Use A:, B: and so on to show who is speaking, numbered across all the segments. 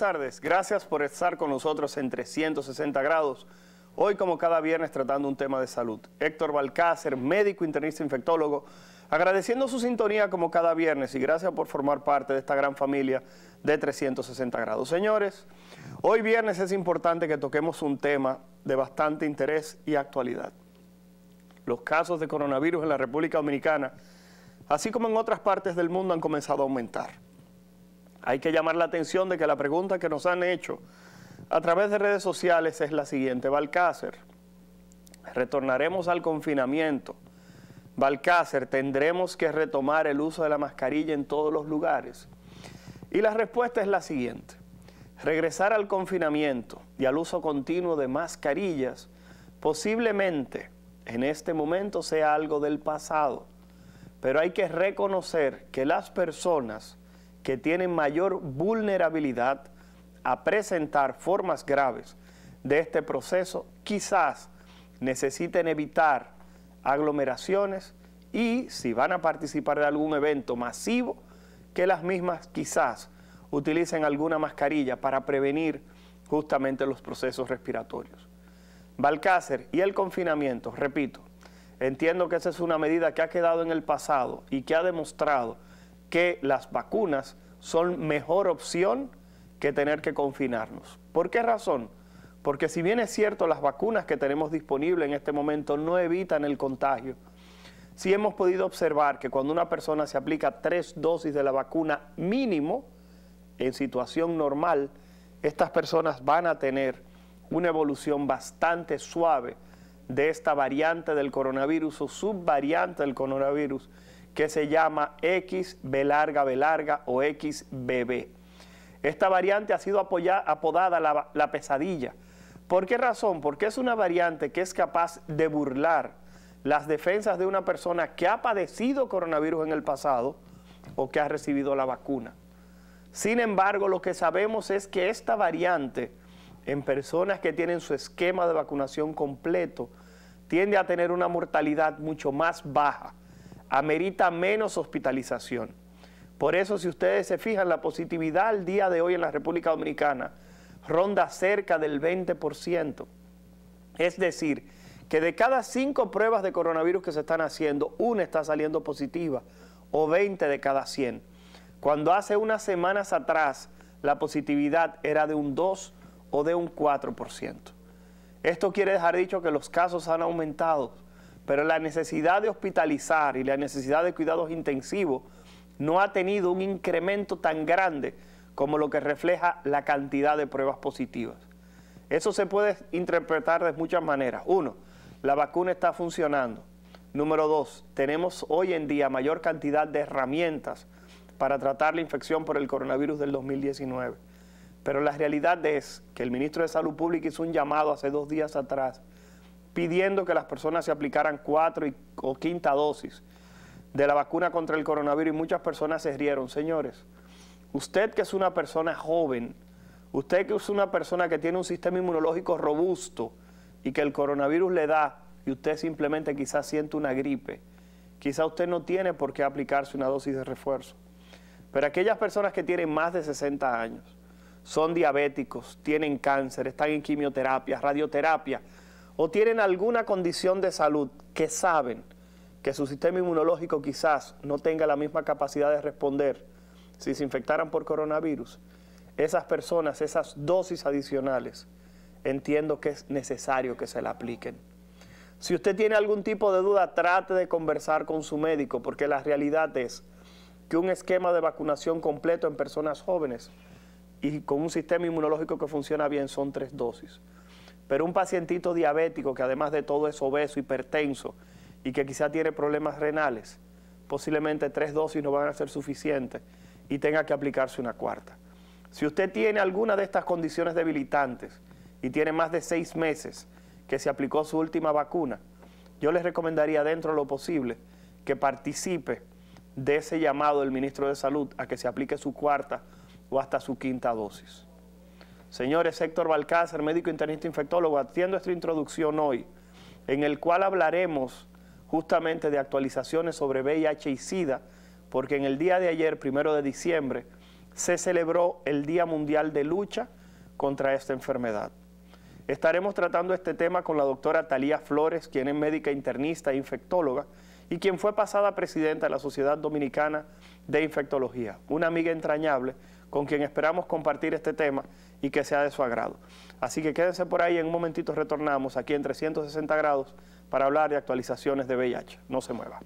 A: tardes. Gracias por estar con nosotros en 360 grados. Hoy, como cada viernes, tratando un tema de salud. Héctor Balcácer, médico internista infectólogo, agradeciendo su sintonía como cada viernes y gracias por formar parte de esta gran familia de 360 grados. Señores, hoy viernes es importante que toquemos un tema de bastante interés y actualidad. Los casos de coronavirus en la República Dominicana, así como en otras partes del mundo, han comenzado a aumentar. Hay que llamar la atención de que la pregunta que nos han hecho a través de redes sociales es la siguiente. Balcácer, ¿retornaremos al confinamiento? Balcácer, ¿tendremos que retomar el uso de la mascarilla en todos los lugares? Y la respuesta es la siguiente. Regresar al confinamiento y al uso continuo de mascarillas posiblemente en este momento sea algo del pasado, pero hay que reconocer que las personas que tienen mayor vulnerabilidad a presentar formas graves de este proceso, quizás necesiten evitar aglomeraciones y, si van a participar de algún evento masivo, que las mismas quizás utilicen alguna mascarilla para prevenir justamente los procesos respiratorios. Balcácer, y el confinamiento, repito, entiendo que esa es una medida que ha quedado en el pasado y que ha demostrado que las vacunas son mejor opción que tener que confinarnos. ¿Por qué razón? Porque si bien es cierto las vacunas que tenemos disponibles en este momento no evitan el contagio, sí hemos podido observar que cuando una persona se aplica 3 dosis de la vacuna mínimo, en situación normal, estas personas van a tener una evolución bastante suave de esta variante del coronavirus o subvariante del coronavirus que se llama XB larga B larga o XBB. Esta variante ha sido apodada la pesadilla. ¿Por qué razón? Porque es una variante que es capaz de burlar las defensas de una persona que ha padecido coronavirus en el pasado o que ha recibido la vacuna. Sin embargo, lo que sabemos es que esta variante en personas que tienen su esquema de vacunación completo tiende a tener una mortalidad mucho más baja, amerita menos hospitalización. Por eso, si ustedes se fijan, la positividad al día de hoy en la República Dominicana ronda cerca del 20%. Es decir, que de cada 5 pruebas de coronavirus que se están haciendo, una está saliendo positiva, o 20 de cada 100. Cuando hace unas semanas atrás la positividad era de un 2 o de un 4%. Esto quiere dejar dicho que los casos han aumentado, pero la necesidad de hospitalizar y la necesidad de cuidados intensivos no ha tenido un incremento tan grande como lo que refleja la cantidad de pruebas positivas. Eso se puede interpretar de muchas maneras. 1, la vacuna está funcionando. Número 2, tenemos hoy en día mayor cantidad de herramientas para tratar la infección por el coronavirus del 2019. Pero la realidad es que el ministro de Salud Pública hizo un llamado hace 2 días atrás pidiendo que las personas se aplicaran 4 o 5ª dosis de la vacuna contra el coronavirus y muchas personas se rieron. Señores, usted que es una persona joven, usted que es una persona que tiene un sistema inmunológico robusto y que el coronavirus le da y usted simplemente quizás siente una gripe, quizás usted no tiene por qué aplicarse una dosis de refuerzo. Pero aquellas personas que tienen más de 60 años, son diabéticos, tienen cáncer, están en quimioterapia, radioterapia o tienen alguna condición de salud que saben que su sistema inmunológico quizás no tenga la misma capacidad de responder si se infectaran por coronavirus, esas personas, esas dosis adicionales, entiendo que es necesario que se la apliquen. Si usted tiene algún tipo de duda, trate de conversar con su médico, porque la realidad es que un esquema de vacunación completo en personas jóvenes y con un sistema inmunológico que funciona bien son 3 dosis. Pero un pacientito diabético que además de todo es obeso, hipertenso y que quizá tiene problemas renales, posiblemente 3 dosis no van a ser suficientes y tenga que aplicarse una 4ª. Si usted tiene alguna de estas condiciones debilitantes y tiene más de 6 meses que se aplicó su última vacuna, yo les recomendaría dentro de lo posible que participe de ese llamado del ministro de Salud a que se aplique su 4ª o hasta su 5ª dosis. Señores, Héctor Balcácer, médico internista infectólogo, haciendo esta introducción hoy, en el cual hablaremos justamente de actualizaciones sobre VIH y SIDA, porque en el día de ayer, 1 de diciembre, se celebró el Día Mundial de Lucha contra esta enfermedad. Estaremos tratando este tema con la doctora Talía Flores, quien es médica internista e infectóloga y quien fue pasada presidenta de la Sociedad Dominicana de Infectología, una amiga entrañable con quien esperamos compartir este tema y que sea de su agrado. Así que quédense por ahí, en un momentito retornamos aquí en 360 grados para hablar de actualizaciones de VIH. No se mueva.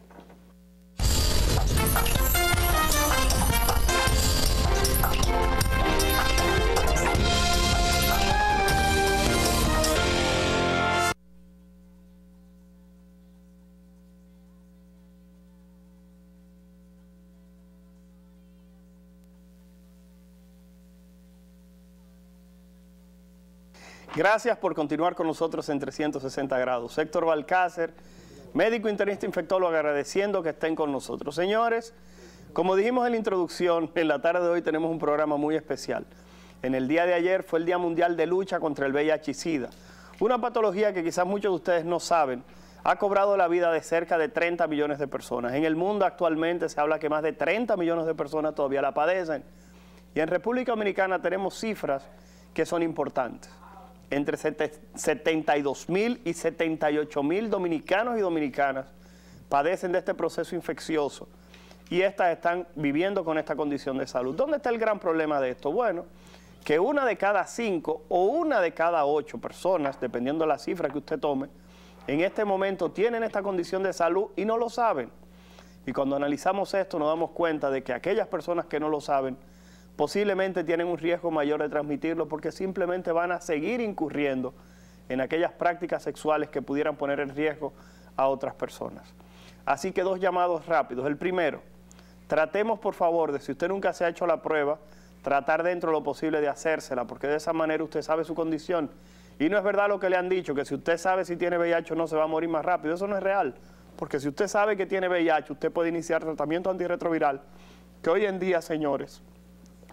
A: Gracias por continuar con nosotros en 360 grados. Héctor Balcácer, médico internista infectólogo, agradeciendo que estén con nosotros. Señores, como dijimos en la introducción, en la tarde de hoy tenemos un programa muy especial. En el día de ayer fue el Día Mundial de Lucha contra el VIH y SIDA, una patología que quizás muchos de ustedes no saben, ha cobrado la vida de cerca de 30 millones de personas. En el mundo actualmente se habla que más de 30 millones de personas todavía la padecen. Y en República Dominicana tenemos cifras que son importantes. Entre 72.000 y 78.000 dominicanos y dominicanas padecen de este proceso infeccioso y estas están viviendo con esta condición de salud. ¿Dónde está el gran problema de esto? Bueno, que 1 de cada 5 o 1 de cada 8 personas, dependiendo de la cifra que usted tome, en este momento tienen esta condición de salud y no lo saben. Y cuando analizamos esto nos damos cuenta de que aquellas personas que no lo saben posiblemente tienen un riesgo mayor de transmitirlo porque simplemente van a seguir incurriendo en aquellas prácticas sexuales que pudieran poner en riesgo a otras personas. Así que 2 llamados rápidos. El primero, tratemos por favor de, si usted nunca se ha hecho la prueba, tratar dentro de lo posible de hacérsela, porque de esa manera usted sabe su condición. Y no es verdad lo que le han dicho, que si usted sabe si tiene VIH o no se va a morir más rápido. Eso no es real, porque si usted sabe que tiene VIH, usted puede iniciar tratamiento antirretroviral, que hoy en día, señores,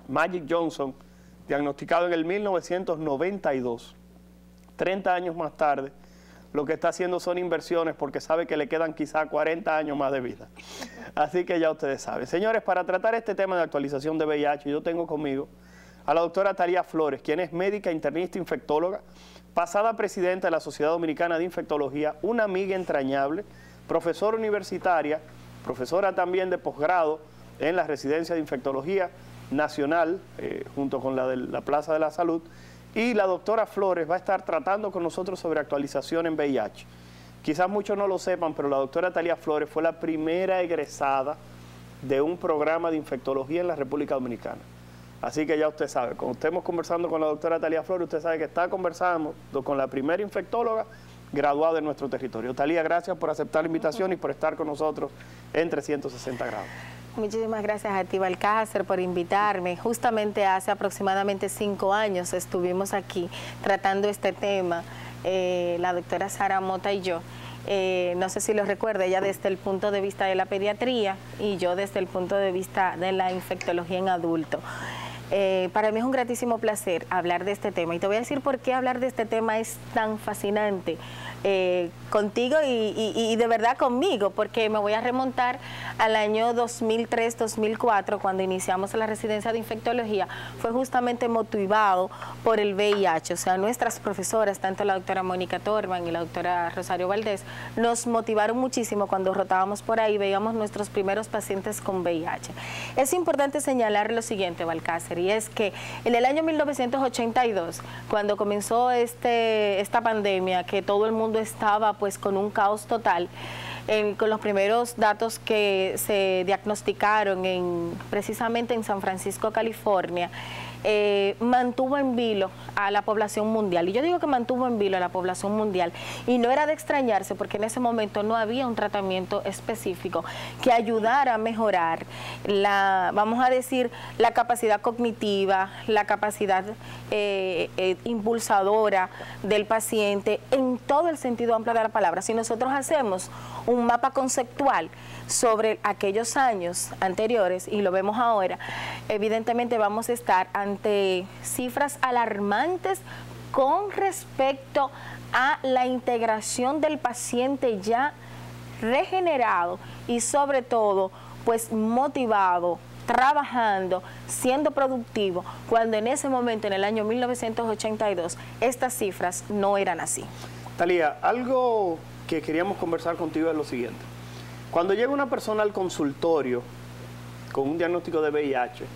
A: Magic Johnson, diagnosticado en el 1992, 30 años más tarde, lo que está haciendo son inversiones porque sabe que le quedan quizá 40 años más de vida. Así que ya ustedes saben. Señores, para tratar este tema de actualización de VIH, yo tengo conmigo a la doctora Talía Flores, quien es médica internista infectóloga, pasada presidenta de la Sociedad Dominicana de Infectología, una amiga entrañable, profesora universitaria, profesora también de posgrado en la residencia de infectología nacional, junto con la de la Plaza de la Salud, y la doctora Flores va a estar tratando con nosotros sobre actualización en VIH. Quizás muchos no lo sepan, pero la doctora Talía Flores fue la primera egresada de un programa de infectología en la República Dominicana. Así que ya usted sabe, cuando estemos conversando con la doctora Talía Flores, usted sabe que está conversando con la primera infectóloga graduada en nuestro territorio. Talía, gracias por aceptar la invitación y por estar con nosotros en 360 grados.
B: Muchísimas gracias a ti, Balcácer, por invitarme. Justamente hace aproximadamente 5 años estuvimos aquí tratando este tema, la doctora Sara Mota y yo. No sé si lo recuerda, ella desde el punto de vista de la pediatría y yo desde el punto de vista de la infectología en adulto. Para mí es un gratísimo placer hablar de este tema y te voy a decir por qué hablar de este tema es tan fascinante contigo y de verdad conmigo, porque me voy a remontar al año 2003-2004 cuando iniciamos la residencia de infectología. Fue justamente motivado por el VIH, o sea, nuestras profesoras, tanto la doctora Mónica Torman y la doctora Rosario Valdés, nos motivaron muchísimo cuando rotábamos por ahí, veíamos nuestros primeros pacientes con VIH. Es importante señalar lo siguiente, Balcácer, y es que en el año 1982, cuando comenzó esta pandemia, que todo el mundo estaba pues con un caos total, con los primeros datos que se diagnosticaron precisamente en San Francisco, California, mantuvo en vilo a la población mundial. Y yo digo que mantuvo en vilo a la población mundial. Y no era de extrañarse porque en ese momento no había un tratamiento específico que ayudara a mejorar vamos a decir, la capacidad cognitiva, la capacidad impulsadora del paciente en todo el sentido amplio de la palabra. Si nosotros hacemos un mapa conceptual sobre aquellos años anteriores y lo vemos ahora, evidentemente vamos a estar ante cifras alarmantes con respecto a la integración del paciente ya regenerado y sobre todo pues motivado, trabajando, siendo productivo, cuando en ese momento, en el año 1982, estas cifras no eran así.
A: Talía, algo que queríamos conversar contigo es lo siguiente. Cuando llega una persona al consultorio con un diagnóstico de VIH,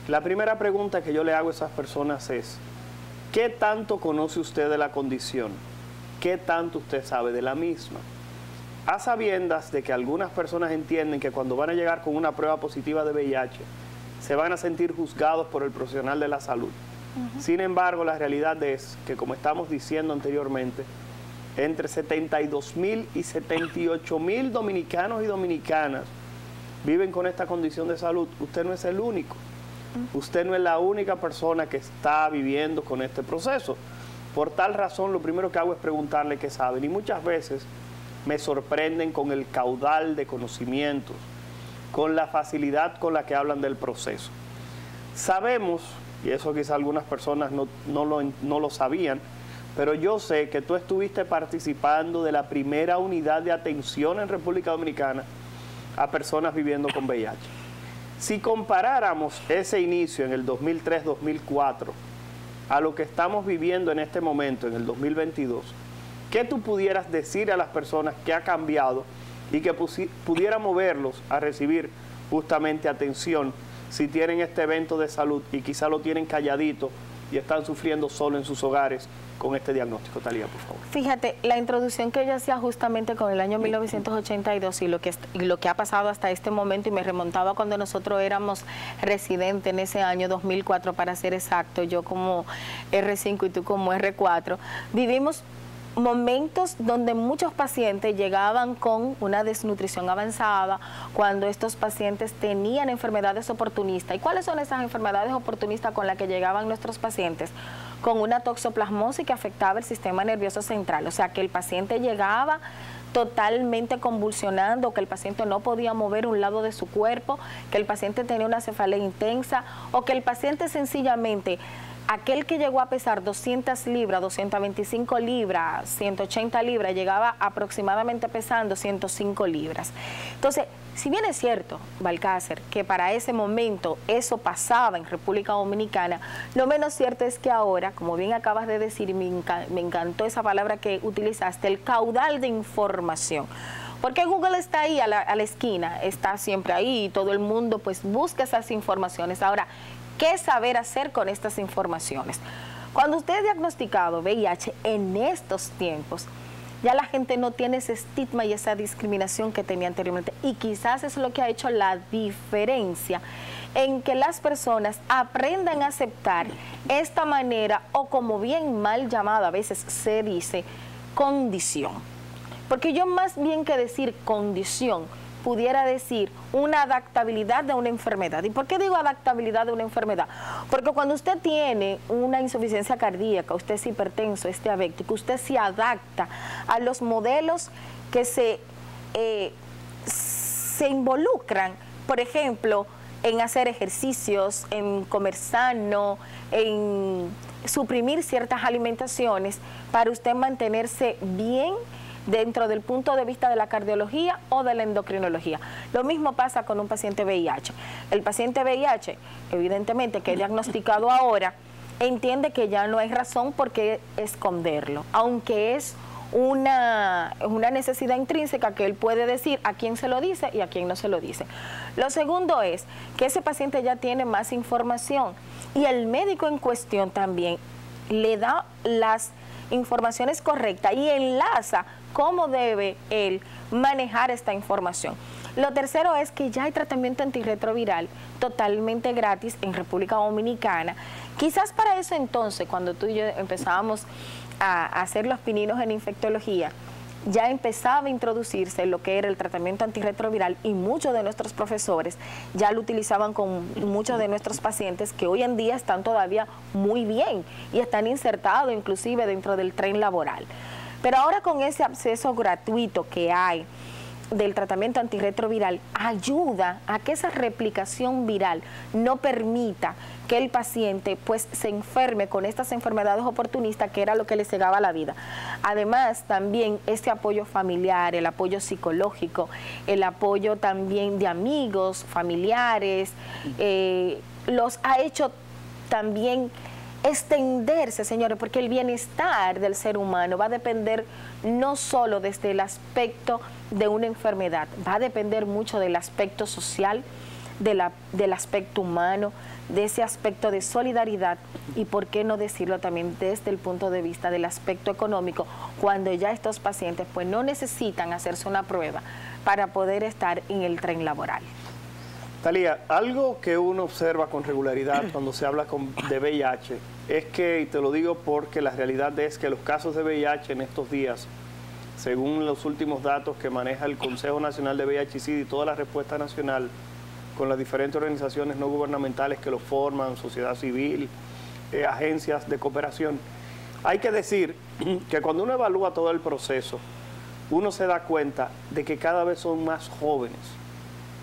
A: la primera pregunta que yo le hago a esas personas es, ¿qué tanto conoce usted de la condición? ¿Qué tanto usted sabe de la misma? A sabiendas de que algunas personas entienden que cuando van a llegar con una prueba positiva de VIH, se van a sentir juzgados por el profesional de la salud. Sin embargo, la realidad es que, como estamos diciendo anteriormente, entre 72,000 y 78,000 dominicanos y dominicanas viven con esta condición de salud. Usted no es el único. Usted no es la única persona que está viviendo con este proceso. Por tal razón, lo primero que hago es preguntarle qué saben. Y muchas veces me sorprenden con el caudal de conocimientos, con la facilidad con la que hablan del proceso. Sabemos, y eso quizá algunas personas no lo sabían, pero yo sé que tú estuviste participando de la primera unidad de atención en República Dominicana a personas viviendo con VIH. Si comparáramos ese inicio en el 2003-2004 a lo que estamos viviendo en este momento, en el 2022, ¿qué tú pudieras decir a las personas que ha cambiado y que pudiera moverlos a recibir justamente atención si tienen este evento de salud y quizá lo tienen calladito y están sufriendo solo en sus hogares con este diagnóstico? Talía, por favor.
B: Fíjate, la introducción que ella hacía justamente con el año 1982 y lo que ha pasado hasta este momento, y me remontaba cuando nosotros éramos residentes en ese año 2004, para ser exacto, yo como R5 y tú como R4, vivimos momentos donde muchos pacientes llegaban con una desnutrición avanzada, cuando estos pacientes tenían enfermedades oportunistas. ¿Y cuáles son esas enfermedades oportunistas con las que llegaban nuestros pacientes? Con una toxoplasmosis que afectaba el sistema nervioso central, o sea que el paciente llegaba totalmente convulsionando, que el paciente no podía mover un lado de su cuerpo, que el paciente tenía una cefalea intensa, o que el paciente sencillamente, aquel que llegó a pesar 200 libras, 225 libras, 180 libras, llegaba aproximadamente pesando 105 libras. Entonces, si bien es cierto, Balcácer, que para ese momento eso pasaba en República Dominicana, lo menos cierto es que ahora, como bien acabas de decir, me encantó esa palabra que utilizaste, el caudal de información. Porque Google está ahí a la esquina, está siempre ahí y todo el mundo pues busca esas informaciones. Ahora, ¿qué saber hacer con estas informaciones? Cuando usted ha diagnosticado VIH en estos tiempos, ya la gente no tiene ese estigma y esa discriminación que tenía anteriormente. Y quizás es lo que ha hecho la diferencia en que las personas aprendan a aceptar esta manera, o como bien mal llamada a veces se dice, condición. Porque yo más bien que decir condición, pudiera decir una adaptabilidad de una enfermedad. ¿Y por qué digo adaptabilidad de una enfermedad? Porque cuando usted tiene una insuficiencia cardíaca, usted es hipertenso, es diabético, usted se adapta a los modelos que se involucran, por ejemplo, en hacer ejercicios, en comer sano, en suprimir ciertas alimentaciones para usted mantenerse bien dentro del punto de vista de la cardiología o de la endocrinología. Lo mismo pasa con un paciente VIH. El paciente VIH, evidentemente, que es diagnosticado ahora, entiende que ya no hay razón por qué esconderlo, aunque es una necesidad intrínseca que él puede decir a quién se lo dice y a quién no se lo dice. Lo segundo es que ese paciente ya tiene más información y el médico en cuestión también le da las informaciones correctas y enlaza cómo debe él manejar esta información. Lo tercero es que ya hay tratamiento antirretroviral totalmente gratis en República Dominicana. Quizás para eso entonces, cuando tú y yo empezábamos a hacer los pininos en infectología, ya empezaba a introducirse lo que era el tratamiento antirretroviral y muchos de nuestros profesores ya lo utilizaban con muchos de nuestros pacientes que hoy en día están todavía muy bien y están insertados inclusive dentro del tren laboral. Pero ahora con ese acceso gratuito que hay del tratamiento antirretroviral, ayuda a que esa replicación viral no permita que el paciente pues se enferme con estas enfermedades oportunistas, que era lo que le cegaba la vida. Además, también este apoyo familiar, el apoyo psicológico, el apoyo también de amigos, familiares, los ha hecho también extenderse, señores, porque el bienestar del ser humano va a depender no solo desde el aspecto de una enfermedad, va a depender mucho del aspecto social, del aspecto humano, de ese aspecto de solidaridad y, por qué no decirlo también desde el punto de vista del aspecto económico, cuando ya estos pacientes pues no necesitan hacerse una prueba para poder estar en el tren laboral.
A: Talía, algo que uno observa con regularidad cuando se habla de VIH es que, y te lo digo porque la realidad es que los casos de VIH en estos días, según los últimos datos que maneja el Consejo Nacional de VIH-Sida y toda la respuesta nacional, con las diferentes organizaciones no gubernamentales que lo forman, sociedad civil, agencias de cooperación. Hay que decir que cuando uno evalúa todo el proceso, uno se da cuenta de que cada vez son más jóvenes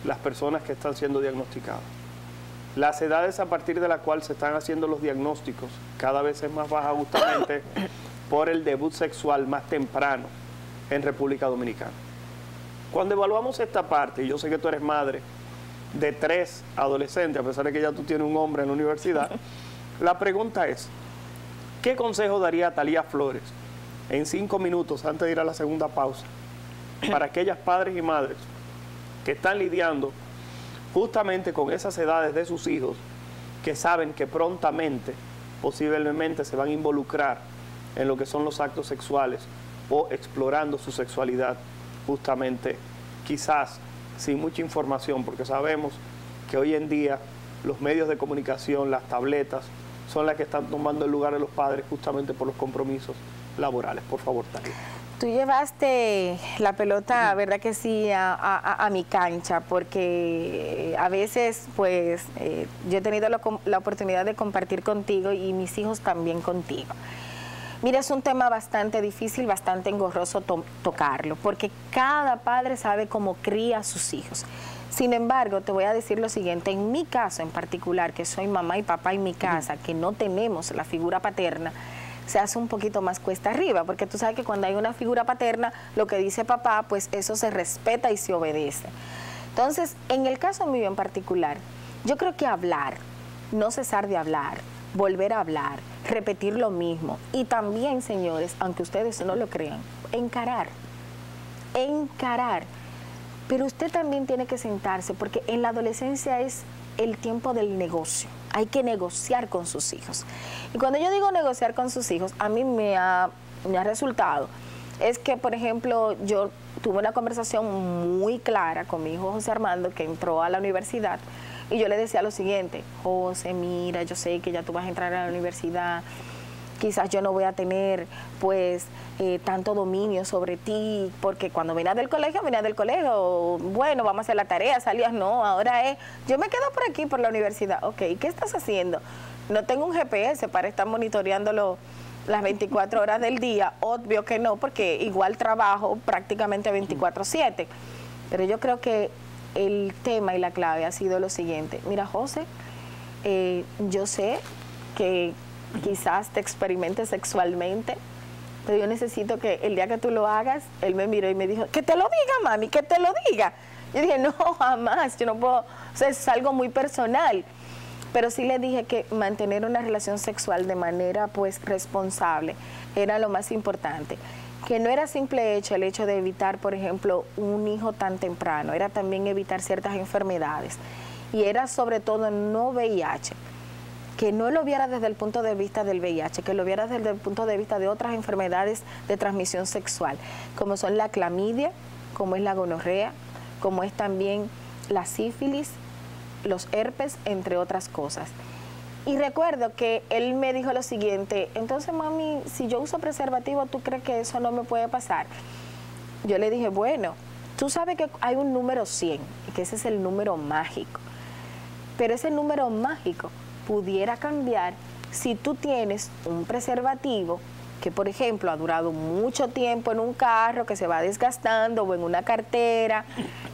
A: las personas que están siendo diagnosticadas. Las edades a partir de las cuales se están haciendo los diagnósticos cada vez es más baja, justamente por el debut sexual más temprano en República Dominicana. Cuando evaluamos esta parte, y yo sé que tú eres madre de 3 adolescentes, a pesar de que ya tú tienes un hombre en la universidad, la pregunta es, ¿qué consejo daría Talía Flores en 5 minutos antes de ir a la segunda pausa para aquellas padres y madres que están lidiando justamente con esas edades de sus hijos, que saben que prontamente, posiblemente se van a involucrar en lo que son los actos sexuales o explorando su sexualidad, justamente quizás sin mucha información, porque sabemos que hoy en día los medios de comunicación, las tabletas, son las que están tomando el lugar de los padres justamente por los compromisos laborales? Por favor, Talía.
B: Tú llevaste la pelota, ¿verdad que sí?, a mi cancha, porque a veces, pues, yo he tenido la oportunidad de compartir contigo y mis hijos también contigo. Mira, es un tema bastante difícil, bastante engorroso tocarlo, porque cada padre sabe cómo cría a sus hijos. Sin embargo, te voy a decir lo siguiente, en mi caso en particular, que soy mamá y papá en mi casa, que no tenemos la figura paterna, se hace un poquito más cuesta arriba, porque tú sabes que cuando hay una figura paterna, lo que dice papá, pues eso se respeta y se obedece. Entonces, en el caso mío en particular, yo creo que hablar, no cesar de hablar, volver a hablar, repetir lo mismo, y también, señores, aunque ustedes no lo crean, encarar. Pero usted también tiene que sentarse, porque en la adolescencia es el tiempo del negocio. Hay que negociar con sus hijos. Y cuando yo digo negociar con sus hijos, a mí me ha resultado, es que, por ejemplo, yo tuve una conversación muy clara con mi hijo José Armando, que entró a la universidad, y yo le decía lo siguiente: José, mira, yo sé que ya tú vas a entrar a la universidad, quizás yo no voy a tener, pues, tanto dominio sobre ti, porque cuando venías del colegio, bueno, vamos a hacer la tarea, salías, no, ahora es, yo me quedo por aquí, por la universidad. Ok, ¿qué estás haciendo? No tengo un GPS para estar monitoreándolo las 24 horas del día, obvio que no, porque igual trabajo prácticamente 24/7, pero yo creo que el tema y la clave ha sido lo siguiente: mira, José, yo sé que quizás te experimentes sexualmente, pero yo necesito que el día que tú lo hagas, él me miró y me dijo, que te lo diga, mami, que te lo diga. Yo dije, no, jamás, yo no puedo, o sea, es algo muy personal. Pero sí le dije que mantener una relación sexual de manera, pues, responsable era lo más importante. Que no era simple hecho el hecho de evitar, por ejemplo, un hijo tan temprano, era también evitar ciertas enfermedades. Y era sobre todo no VIH. Que no lo viera desde el punto de vista del VIH, que lo viera desde el punto de vista de otras enfermedades de transmisión sexual, como son la clamidia, como es la gonorrea, como es también la sífilis, los herpes, entre otras cosas. Y recuerdo que él me dijo lo siguiente: entonces, mami, si yo uso preservativo, ¿tú crees que eso no me puede pasar? Yo le dije, bueno, tú sabes que hay un número 100, y que ese es el número mágico, pero ese número mágico pudiera cambiar si tú tienes un preservativo que por ejemplo ha durado mucho tiempo en un carro que se va desgastando o en una cartera,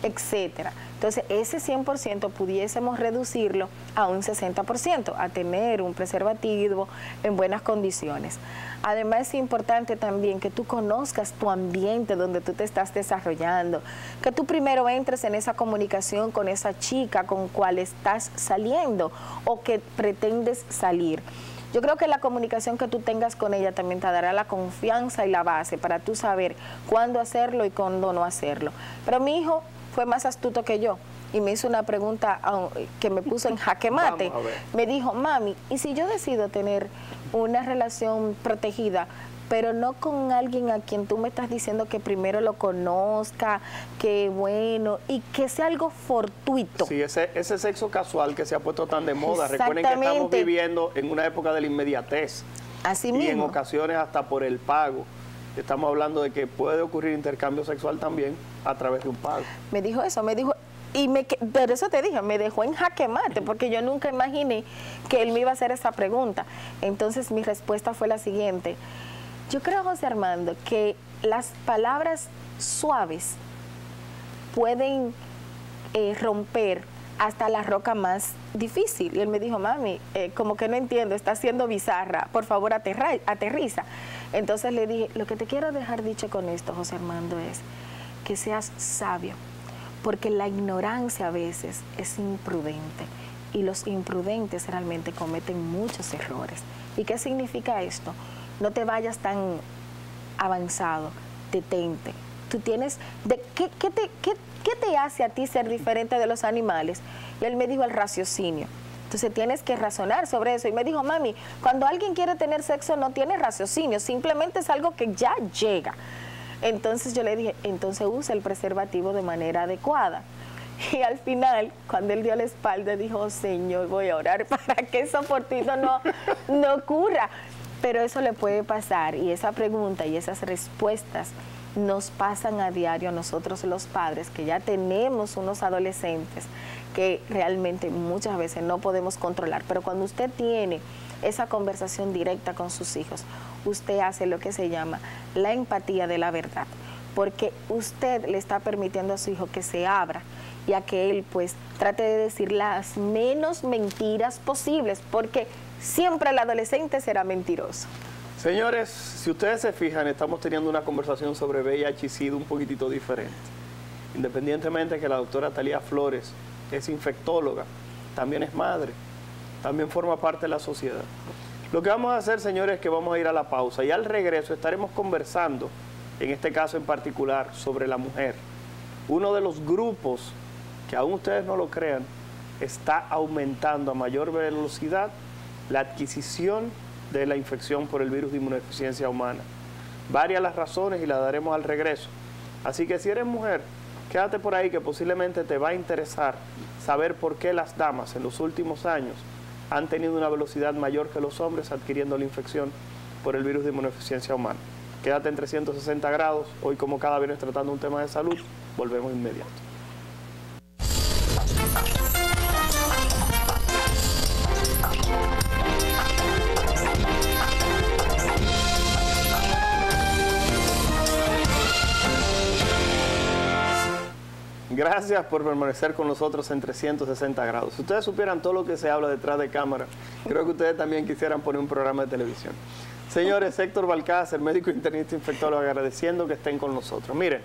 B: etcétera. Entonces ese 100% pudiésemos reducirlo a un 60%, a tener un preservativo en buenas condiciones. Además es importante también que tú conozcas tu ambiente donde tú te estás desarrollando, que tú primero entres en esa comunicación con esa chica con cual estás saliendo o que pretendes salir. Yo creo que la comunicación que tú tengas con ella también te dará la confianza y la base para tú saber cuándo hacerlo y cuándo no hacerlo. Pero mi hijo fue más astuto que yo y me hizo una pregunta que me puso en jaque mate. Me dijo, mami, ¿y si yo decido tener una relación protegida, pero no con alguien a quien tú me estás diciendo que primero lo conozca, que bueno, y que sea algo fortuito?
A: Sí, ese sexo casual que se ha puesto tan de moda. Recuerden que estamos viviendo en una época de la inmediatez.
B: Así mismo.
A: Y en ocasiones hasta por el pago. Estamos hablando de que puede ocurrir intercambio sexual también a través de un pago.
B: Me dijo eso, me dijo, pero eso te dije, me dejó en jaque mate, porque yo nunca imaginé que él me iba a hacer esa pregunta. Entonces mi respuesta fue la siguiente: yo creo, José Armando, que las palabras suaves pueden romper hasta la roca más difícil. Y él me dijo, mami, como que no entiendo, está siendo bizarra, por favor aterriza. Entonces le dije, lo que te quiero dejar dicho con esto, José Armando, es que seas sabio, porque la ignorancia a veces es imprudente y los imprudentes realmente cometen muchos errores. ¿Y qué significa esto? No te vayas tan avanzado, detente. Tú tienes, ¿qué te hace a ti ser diferente de los animales? Y él me dijo el raciocinio. Entonces tienes que razonar sobre eso. Y me dijo, mami, cuando alguien quiere tener sexo no tiene raciocinio, simplemente es algo que ya llega. Entonces yo le dije, entonces usa el preservativo de manera adecuada. Y al final, cuando él dio la espalda, dijo, Señor, voy a orar para que eso fortuito no ocurra. Pero eso le puede pasar, y esa pregunta y esas respuestas nos pasan a diario a nosotros los padres, que ya tenemos unos adolescentes que realmente muchas veces no podemos controlar. Pero cuando usted tiene esa conversación directa con sus hijos, usted hace lo que se llama la empatía de la verdad, porque usted le está permitiendo a su hijo que se abra y a que él pues trate de decir las menos mentiras posibles, porque siempre el adolescente será mentiroso.
A: Señores, si ustedes se fijan, estamos teniendo una conversación sobre VIH y SIDA un poquitito diferente. Independientemente de que la doctora Talía Flores es infectóloga, también es madre, también forma parte de la sociedad. Lo que vamos a hacer, señores, es que vamos a ir a la pausa y al regreso estaremos conversando, en este caso en particular, sobre la mujer. Uno de los grupos que, aún ustedes no lo crean, está aumentando a mayor velocidad la adquisición de la infección por el virus de inmunodeficiencia humana. Varias las razones y las daremos al regreso. Así que si eres mujer, quédate por ahí, que posiblemente te va a interesar saber por qué las damas en los últimos años han tenido una velocidad mayor que los hombres adquiriendo la infección por el virus de inmunodeficiencia humana. Quédate en 360 grados, hoy como cada viernes tratando un tema de salud, volvemos inmediato. Gracias por permanecer con nosotros en 360 grados. Si ustedes supieran todo lo que se habla detrás de cámara, creo que ustedes también quisieran poner un programa de televisión. Señores, Héctor Balcácer, médico internista infectólogo, agradeciendo que estén con nosotros. Miren,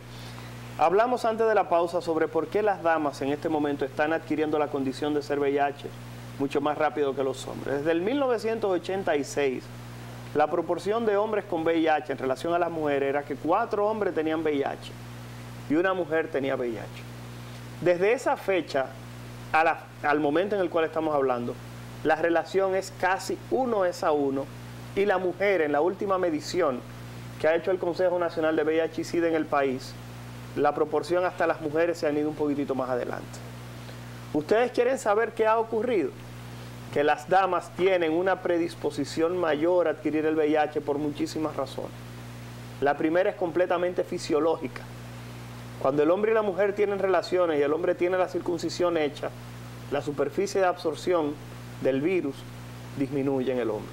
A: hablamos antes de la pausa sobre por qué las damas en este momento están adquiriendo la condición de ser VIH mucho más rápido que los hombres. Desde el 1986, la proporción de hombres con VIH en relación a las mujeres era que 4 hombres tenían VIH y una mujer tenía VIH. Desde esa fecha al momento en el cual estamos hablando, la relación es casi 1:1, y la mujer, en la última medición que ha hecho el Consejo Nacional de VIH y SIDA en el país, la proporción hasta las mujeres se han ido un poquitito más adelante. ¿Ustedes quieren saber qué ha ocurrido? Que las damas tienen una predisposición mayor a adquirir el VIH por muchísimas razones. La primera es completamente fisiológica. Cuando el hombre y la mujer tienen relaciones y el hombre tiene la circuncisión hecha, la superficie de absorción del virus disminuye en el hombre.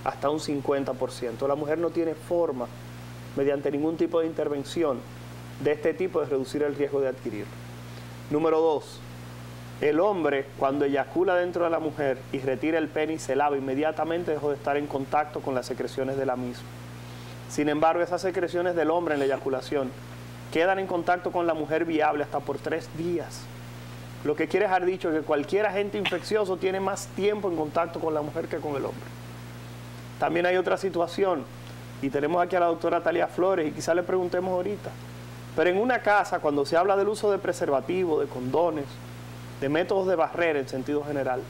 A: hasta un 50%. La mujer no tiene forma, mediante ningún tipo de intervención de este tipo, de reducir el riesgo de adquirirlo. Número 2, el hombre, cuando eyacula dentro de la mujer y retira el pene y se lava, inmediatamente dejó de estar en contacto con las secreciones de la misma. Sin embargo, esas secreciones del hombre en la eyaculación quedan en contacto con la mujer viable hasta por 3 días. Lo que quiere dejar dicho es que cualquier agente infeccioso tiene más tiempo en contacto con la mujer que con el hombre. También hay otra situación, y tenemos aquí a la doctora Talia Flores, y quizás le preguntemos ahorita, pero en una casa, cuando se habla del uso de preservativos, de condones, de métodos de barrera en sentido general,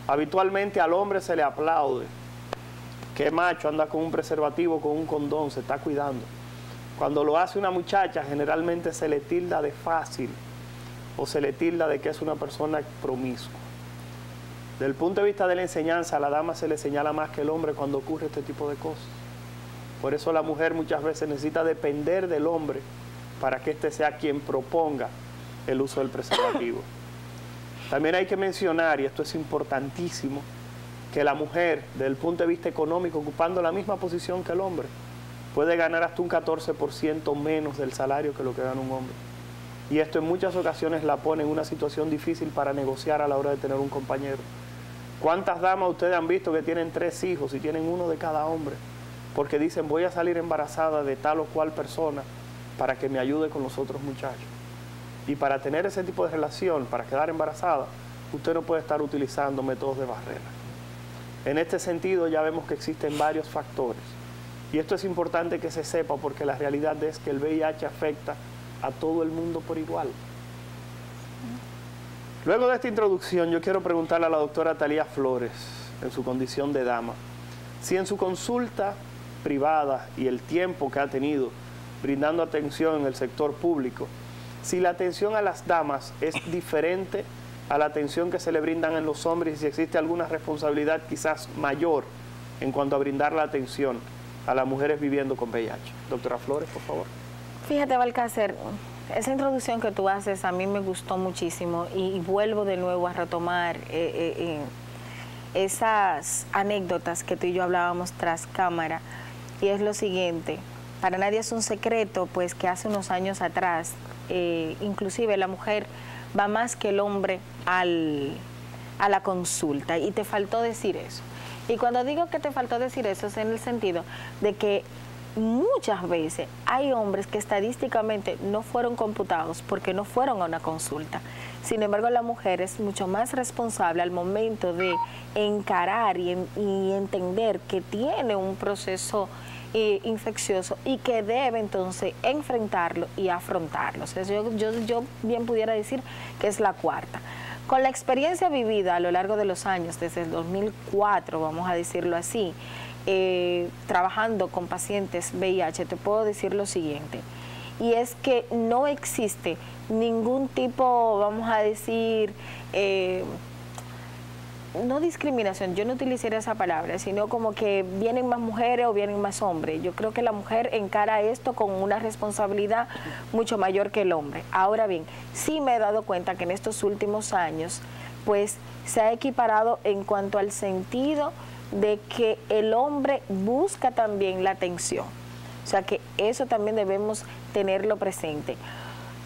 A: habitualmente al hombre se le aplaude. ¿Qué macho anda con un preservativo, con un condón, se está cuidando? Cuando lo hace una muchacha, generalmente se le tilda de fácil o se le tilda de que es una persona promiscua. Desde el punto de vista de la enseñanza, a la dama se le señala más que el hombre cuando ocurre este tipo de cosas. Por eso la mujer muchas veces necesita depender del hombre para que éste sea quien proponga el uso del preservativo. También hay que mencionar, y esto es importantísimo, que la mujer, desde el punto de vista económico, ocupando la misma posición que el hombre, puede ganar hasta un 14% menos del salario que lo que gana un hombre. Y esto en muchas ocasiones la pone en una situación difícil para negociar a la hora de tener un compañero. ¿Cuántas damas ustedes han visto que tienen 3 hijos y tienen uno de cada hombre? Porque dicen, voy a salir embarazada de tal o cual persona para que me ayude con los otros muchachos. Y para tener ese tipo de relación, para quedar embarazada, usted no puede estar utilizando métodos de barrera. En este sentido ya vemos que existen varios factores. Y esto es importante que se sepa porque la realidad es que el VIH afecta a todo el mundo por igual. Luego de esta introducción, yo quiero preguntarle a la doctora Talia Flores, en su condición de dama, si en su consulta privada y el tiempo que ha tenido brindando atención en el sector público, si la atención a las damas es diferente a la atención que se le brindan a los hombres y si existe alguna responsabilidad quizás mayor en cuanto a brindar la atención a las mujeres viviendo con VIH. Doctora Flores, por favor.
B: Fíjate, Balcácer, esa introducción que tú haces a mí me gustó muchísimo y vuelvo de nuevo a retomar esas anécdotas que tú y yo hablábamos tras cámara, y es lo siguiente: para nadie es un secreto pues que hace unos años atrás inclusive la mujer va más que el hombre a la consulta, y te faltó decir eso. Y cuando digo que te faltó decir eso es en el sentido de que muchas veces hay hombres que estadísticamente no fueron computados porque no fueron a una consulta. Sin embargo, la mujer es mucho más responsable al momento de encarar y entender que tiene un proceso infeccioso y que debe entonces enfrentarlo y afrontarlo. O sea, yo bien pudiera decir que es la cuarta. Con la experiencia vivida a lo largo de los años, desde el 2004, vamos a decirlo así, trabajando con pacientes VIH, te puedo decir lo siguiente, y es que no existe ningún tipo, vamos a decir, no discriminación, yo no utilizaría esa palabra, sino como que vienen más mujeres o vienen más hombres. Yo creo que la mujer encara esto con una responsabilidad mucho mayor que el hombre. Ahora bien, sí me he dado cuenta que en estos últimos años, pues se ha equiparado en cuanto al sentido de que el hombre busca también la atención. O sea que eso también debemos tenerlo presente.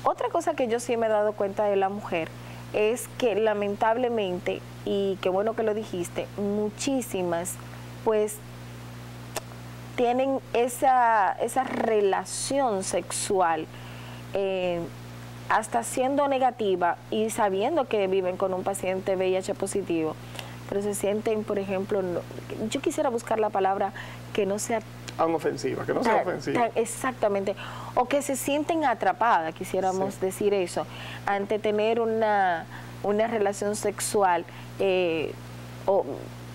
B: Otra cosa que yo sí me he dado cuenta de la mujer es que lamentablemente, y qué bueno que lo dijiste, muchísimas pues tienen esa relación sexual hasta siendo negativa y sabiendo que viven con un paciente VIH positivo, pero se sienten, por ejemplo, yo quisiera buscar la palabra que no sea
A: tan ofensiva, que no sea ofensiva.
B: Exactamente, o que se sienten atrapadas, quisiéramos decir eso, ante tener una relación sexual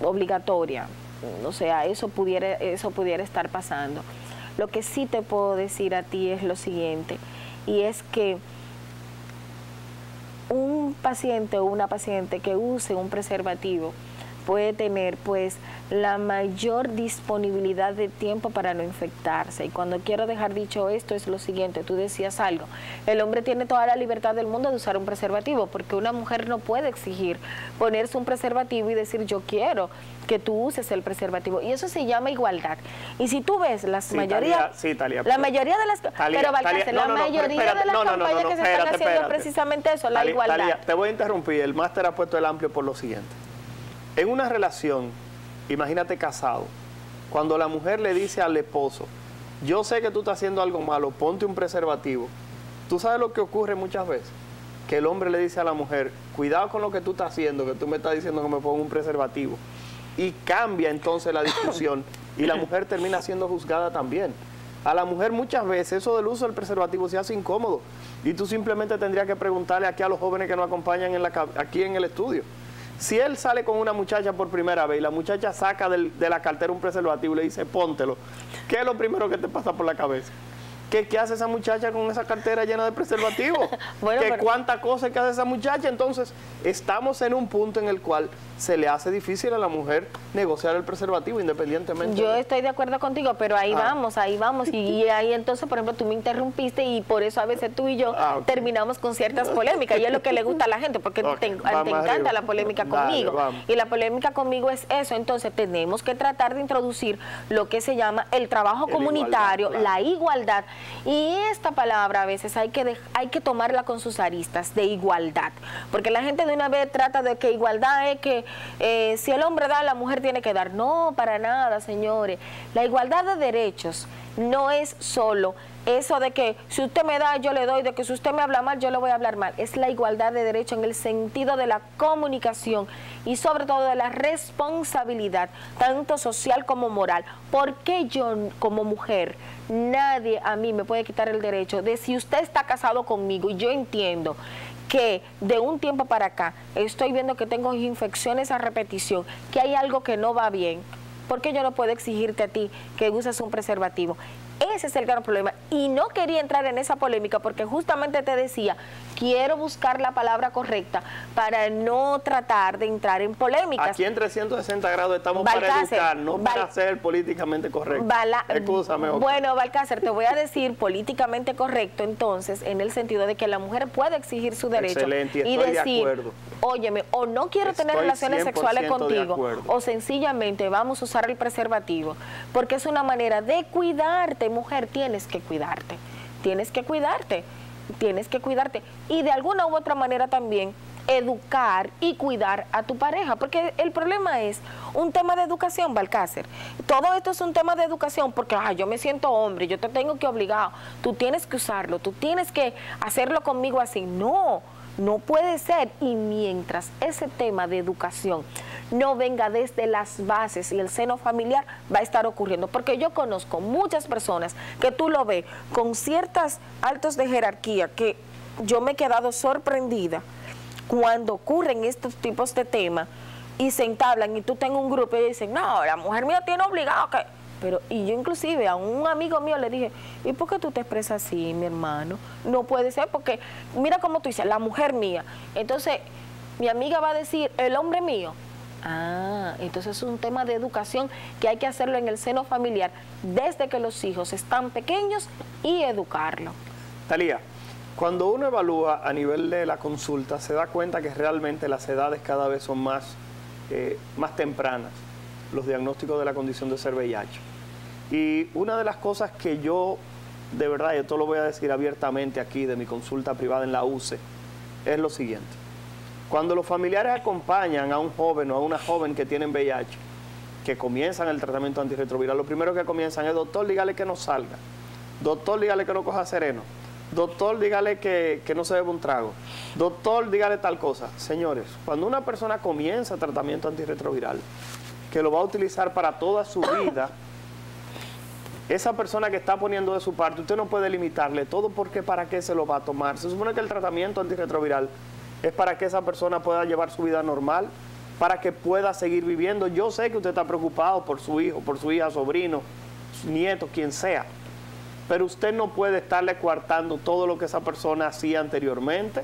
B: obligatoria. O sea, eso pudiera estar pasando. Lo que sí te puedo decir a ti es lo siguiente, y es que un paciente o una paciente que use un preservativo puede tener pues la mayor disponibilidad de tiempo para no infectarse. Y cuando quiero dejar dicho esto es lo siguiente, tú decías algo, el hombre tiene toda la libertad del mundo de usar un preservativo, porque una mujer no puede exigir ponerse un preservativo y decir yo quiero que tú uses el preservativo, y eso se llama igualdad. Y si tú ves las mayoría, la mayoría de las campañas que se están haciendo precisamente eso, la igualdad.
A: Talia, te voy a interrumpir, el máster ha puesto el amplio por lo siguiente. En una relación, imagínate casado, cuando la mujer le dice al esposo, yo sé que tú estás haciendo algo malo, ponte un preservativo. ¿Tú sabes lo que ocurre muchas veces? Que el hombre le dice a la mujer, cuidado con lo que tú estás haciendo, que tú me estás diciendo que me ponga un preservativo. Y cambia entonces la discusión y la mujer termina siendo juzgada también. A la mujer muchas veces eso del uso del preservativo se hace incómodo y tú simplemente tendrías que preguntarle aquí a los jóvenes que nos acompañan aquí en el estudio. Si él sale con una muchacha por primera vez y la muchacha saca de la cartera un preservativo y le dice póntelo, ¿qué es lo primero que te pasa por la cabeza? ¿Qué hace esa muchacha con esa cartera llena de preservativos? Bueno, ¿cuánta cosa que hace esa muchacha? Entonces, estamos en un punto en el cual se le hace difícil a la mujer negociar el preservativo independientemente.
B: Yo estoy de acuerdo contigo, pero ahí vamos. Y ahí entonces, por ejemplo, tú me interrumpiste y por eso a veces tú y yo terminamos con ciertas polémicas. Y es lo que le gusta a la gente, porque te encanta la polémica conmigo. Y la polémica conmigo es eso. Entonces, tenemos que tratar de introducir lo que se llama el trabajo comunitario, la igualdad. Y esta palabra a veces hay que tomarla con sus aristas de igualdad, porque la gente de una vez trata de que igualdad es que si el hombre da, la mujer tiene que dar. No, para nada, señores. La igualdad de derechos no es solo eso de que si usted me da, yo le doy, de que si usted me habla mal, yo le voy a hablar mal. Es la igualdad de derechos en el sentido de la comunicación y sobre todo de la responsabilidad, tanto social como moral. Porque yo, como mujer, nadie a mí me puede quitar el derecho de, si usted está casado conmigo y yo entiendo que de un tiempo para acá estoy viendo que tengo infecciones a repetición, que hay algo que no va bien, ¿por qué yo no puedo exigirte a ti que uses un preservativo? Ese es el gran problema. Y no quería entrar en esa polémica porque justamente te decía, quiero buscar la palabra correcta para no tratar de entrar en polémicas.
A: Aquí en 360 grados estamos para educar, no para ser políticamente correcto. Excúsame.
B: Bueno, Balcácer, te voy a decir políticamente correcto entonces, en el sentido de que la mujer puede exigir su derecho.
A: Excelente,
B: y decir, óyeme, o no quiero tener relaciones sexuales contigo, o sencillamente vamos a usar el preservativo, porque es una manera de cuidarte. Mujer, tienes que cuidarte, y de alguna u otra manera también educar y cuidar a tu pareja, porque el problema es un tema de educación, Balcácer. Todo esto es un tema de educación, porque yo me siento hombre, yo te tengo que obligar, tú tienes que usarlo, tú tienes que hacerlo conmigo así. No puede ser. Y mientras ese tema de educación no venga desde las bases y el seno familiar, va a estar ocurriendo. Porque yo conozco muchas personas que tú lo ves con ciertos altos de jerarquía que yo me he quedado sorprendida cuando ocurren estos tipos de temas y se entablan y tú tengas un grupo y dicen, no, la mujer mía tiene obligado que... Pero, y yo inclusive a un amigo mío le dije, ¿y por qué tú te expresas así, mi hermano? No puede ser, porque mira cómo tú dices, la mujer mía. Entonces, mi amiga va a decir, el hombre mío. Entonces es un tema de educación que hay que hacerlo en el seno familiar desde que los hijos están pequeños y educarlo.
A: Talía, cuando uno evalúa a nivel de la consulta, se da cuenta que realmente las edades cada vez son más tempranas, los diagnósticos de la condición de ser VIH. Y una de las cosas que yo, de verdad, y esto lo voy a decir abiertamente aquí de mi consulta privada en la UCE, es lo siguiente. Cuando los familiares acompañan a un joven o a una joven que tienen VIH, que comienzan el tratamiento antirretroviral, lo primero que comienzan es, doctor, dígale que no salga. Doctor, dígale que no coja sereno. Doctor, dígale que no se beba un trago. Doctor, dígale tal cosa. Señores, cuando una persona comienza tratamiento antirretroviral, que lo va a utilizar para toda su vida, esa persona que está poniendo de su parte, usted no puede limitarle todo, porque ¿para qué se lo va a tomar? Se supone que el tratamiento antirretroviral es para que esa persona pueda llevar su vida normal, para que pueda seguir viviendo. Yo sé que usted está preocupado por su hijo, por su hija, sobrino, nieto, quien sea, pero usted no puede estarle coartando todo lo que esa persona hacía anteriormente,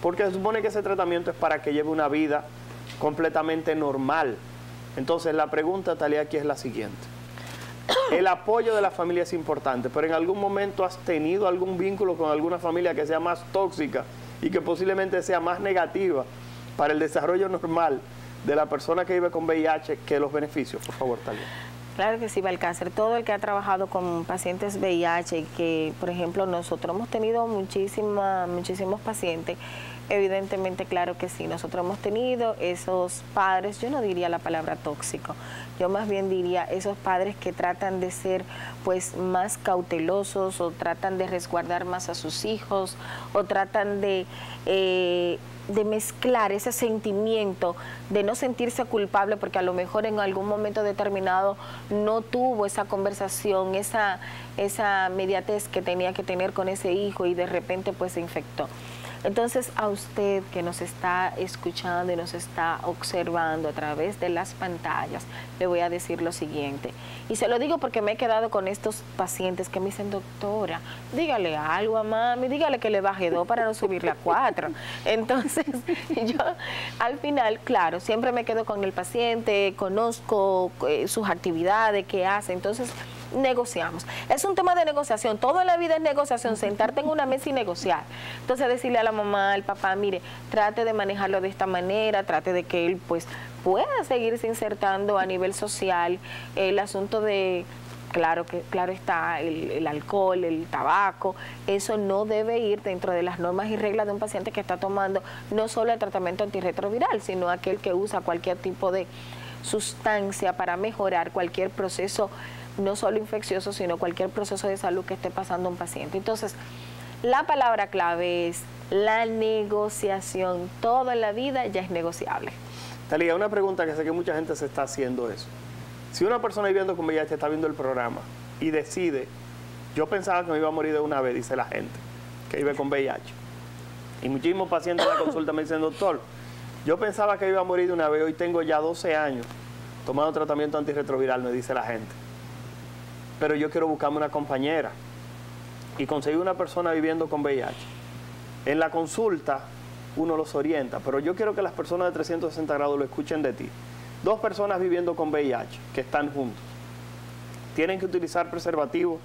A: porque se supone que ese tratamiento es para que lleve una vida completamente normal. Entonces, la pregunta, Talía, aquí es la siguiente. El apoyo de la familia es importante, pero ¿en algún momento has tenido algún vínculo con alguna familia que sea más tóxica y que posiblemente sea más negativa para el desarrollo normal de la persona que vive con VIH que los beneficios? Por favor, Talía.
B: Claro que sí, Balcácer. Todo el que ha trabajado con pacientes VIH y que, por ejemplo, nosotros hemos tenido muchísimos pacientes, evidentemente, claro que sí. Nosotros hemos tenido esos padres, yo no diría la palabra tóxico, yo más bien diría esos padres que tratan de ser pues más cautelosos o tratan de resguardar más a sus hijos o tratan de mezclar ese sentimiento de no sentirse culpable porque a lo mejor en algún momento determinado no tuvo esa conversación, esa inmediatez que tenía que tener con ese hijo y de repente pues se infectó. Entonces, a usted que nos está escuchando y nos está observando a través de las pantallas, le voy a decir lo siguiente. Y se lo digo porque me he quedado con estos pacientes que me dicen, doctora, dígale algo a mami, dígale que le baje 2 para no subirle a 4. Entonces, yo al final, claro, siempre me quedo con el paciente, conozco sus actividades, qué hace. Entonces, negociamos. Es un tema de negociación, toda la vida es negociación, sentarte en una mesa y negociar. Entonces decirle a la mamá, al papá, mire, trate de manejarlo de esta manera, trate de que él pues pueda seguirse insertando a nivel social. El asunto de, claro está, el alcohol, el tabaco, eso no debe ir dentro de las normas y reglas de un paciente que está tomando no solo el tratamiento antirretroviral, sino aquel que usa cualquier tipo de sustancia para mejorar cualquier proceso no solo infeccioso, sino cualquier proceso de salud que esté pasando un paciente. Entonces, la palabra clave es la negociación. Todo en la vida ya es negociable.
A: Talía, una pregunta que sé que mucha gente se está haciendo es, si una persona viviendo con VIH está viendo el programa y decide, yo pensaba que me iba a morir de una vez, dice la gente, que vive con VIH. Y muchísimos pacientes en la consulta me dicen, doctor, yo pensaba que iba a morir de una vez, hoy tengo ya 12 años tomando tratamiento antirretroviral, me dice la gente. Pero yo quiero buscarme una compañera y conseguir una persona viviendo con VIH. En la consulta uno los orienta, pero yo quiero que las personas de 360 grados lo escuchen de ti. 2 personas viviendo con VIH que están juntos, ¿tienen que utilizar preservativo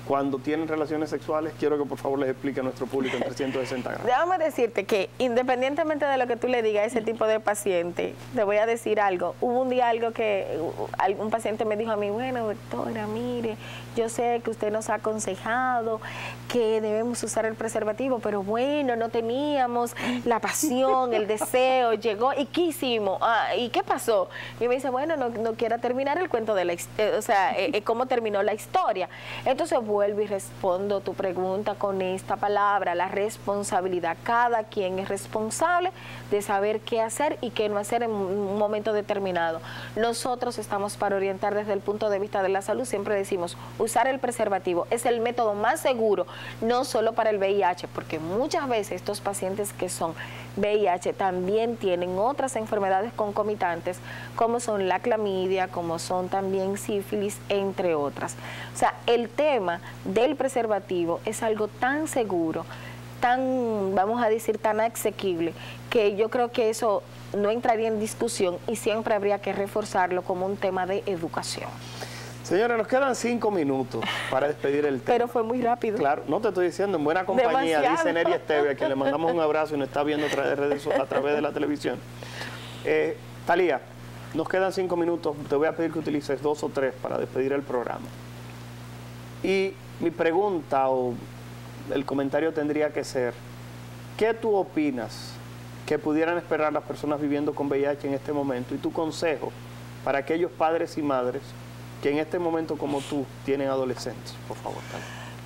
A: cuando tienen relaciones sexuales? Quiero que por favor les explique a nuestro público en 360 grados.
B: Déjame decirte que independientemente de lo que tú le digas a ese tipo de paciente, te voy a decir algo. Hubo un día algo que un paciente me dijo a mí, bueno, doctora, mire, yo sé que usted nos ha aconsejado que debemos usar el preservativo, pero bueno, no teníamos la pasión, el deseo, llegó, ¿y qué hicimos? ¿Y qué pasó? Y me dice, bueno, no quiero terminar el cuento de la cómo terminó la historia. Entonces vuelvo y respondo tu pregunta con esta palabra, la responsabilidad. Cada quien es responsable de saber qué hacer y qué no hacer en un momento determinado. Nosotros estamos para orientar desde el punto de vista de la salud. Siempre decimos, usar el preservativo es el método más seguro, no solo para el VIH, porque muchas veces estos pacientes que son VIH también tienen otras enfermedades concomitantes, como son la clamidia, como son también sífilis, entre otras. O sea, el tema del preservativo es algo tan seguro, tan, vamos a decir, tan asequible, que yo creo que eso no entraría en discusión y siempre habría que reforzarlo como un tema de educación.
A: Señores, nos quedan 5 minutos para despedir el tema.
B: Pero fue muy rápido.
A: Claro, no te estoy diciendo, en buena compañía,
B: demasiado.
A: Dice Neri Esteve, a quien le mandamos un abrazo y nos está viendo a través de la televisión. Talía, nos quedan 5 minutos, te voy a pedir que utilices 2 o 3 para despedir el programa. Y mi pregunta o el comentario tendría que ser, ¿qué tú opinas que pudieran esperar las personas viviendo con VIH en este momento? Y tu consejo para aquellos padres y madres que en este momento, como tú, tienen adolescentes, por favor.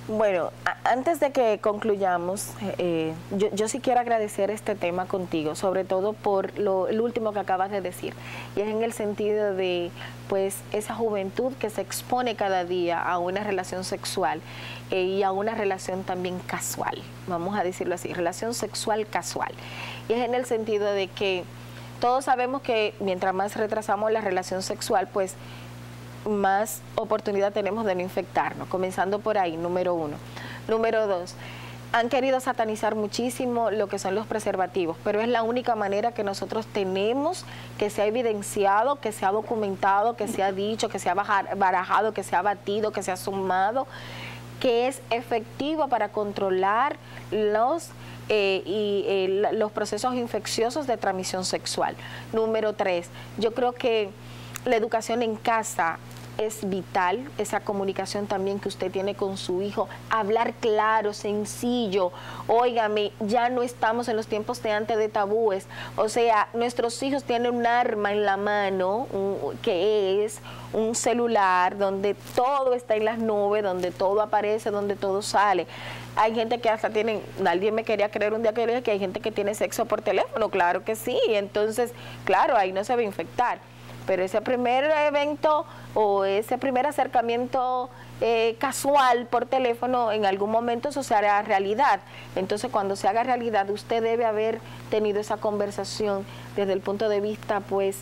B: Bueno, antes de que concluyamos, yo sí quiero agradecer este tema contigo, sobre todo por el último que acabas de decir, y es en el sentido de pues esa juventud que se expone cada día a una relación sexual y a una relación también casual, vamos a decirlo así, relación sexual casual, y es en el sentido de que todos sabemos que mientras más retrasamos la relación sexual, pues más oportunidad tenemos de no infectarnos, comenzando por ahí, número 1. Número 2, han querido satanizar muchísimo lo que son los preservativos, pero es la única manera que nosotros tenemos, que se ha evidenciado, que se ha documentado, que se ha dicho, que se ha barajado, que se ha batido, que se ha sumado, que es efectivo para controlar los procesos infecciosos de transmisión sexual. Número 3, yo creo que la educación en casa es vital, esa comunicación también que usted tiene con su hijo, hablar claro, sencillo. Óigame, ya no estamos en los tiempos de antes de tabúes, o sea, nuestros hijos tienen un arma en la mano, que es un celular donde todo está en las nubes, donde todo aparece, donde todo sale. Hay gente que hasta tienen, alguien me quería creer un día que dije que hay gente que tiene sexo por teléfono, claro que sí, entonces, claro, ahí no se va a infectar. Pero ese primer evento o ese primer acercamiento casual por teléfono, en algún momento eso se hará realidad. Entonces, cuando se haga realidad, usted debe haber tenido esa conversación desde el punto de vista, pues,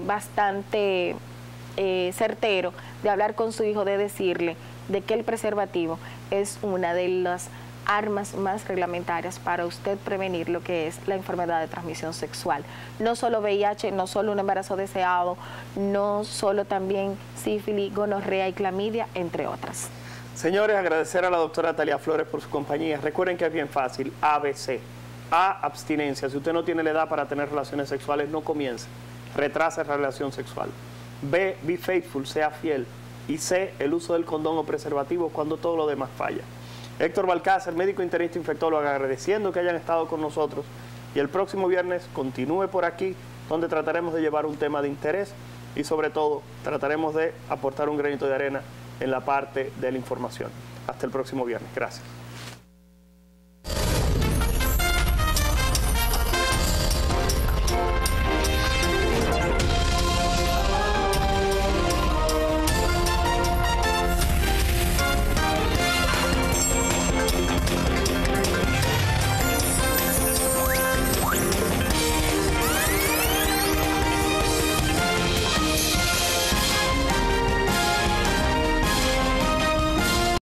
B: bastante certero, de hablar con su hijo, de decirle de que el preservativo es una de las armas más reglamentarias para usted prevenir lo que es la enfermedad de transmisión sexual. No solo VIH, no solo un embarazo deseado, no solo también sífilis, gonorrea y clamidia, entre otras.
A: Señores, agradecer a la doctora Talia Flores por su compañía. Recuerden que es bien fácil, ABC. A, abstinencia. Si usted no tiene la edad para tener relaciones sexuales, no comience. Retrasa la relación sexual. B, be faithful, sea fiel. Y C, el uso del condón o preservativo cuando todo lo demás falla. Héctor Balcácer, médico internista infectólogo, agradeciendo que hayan estado con nosotros, y el próximo viernes continúe por aquí, donde trataremos de llevar un tema de interés y sobre todo trataremos de aportar un granito de arena en la parte de la información. Hasta el próximo viernes. Gracias.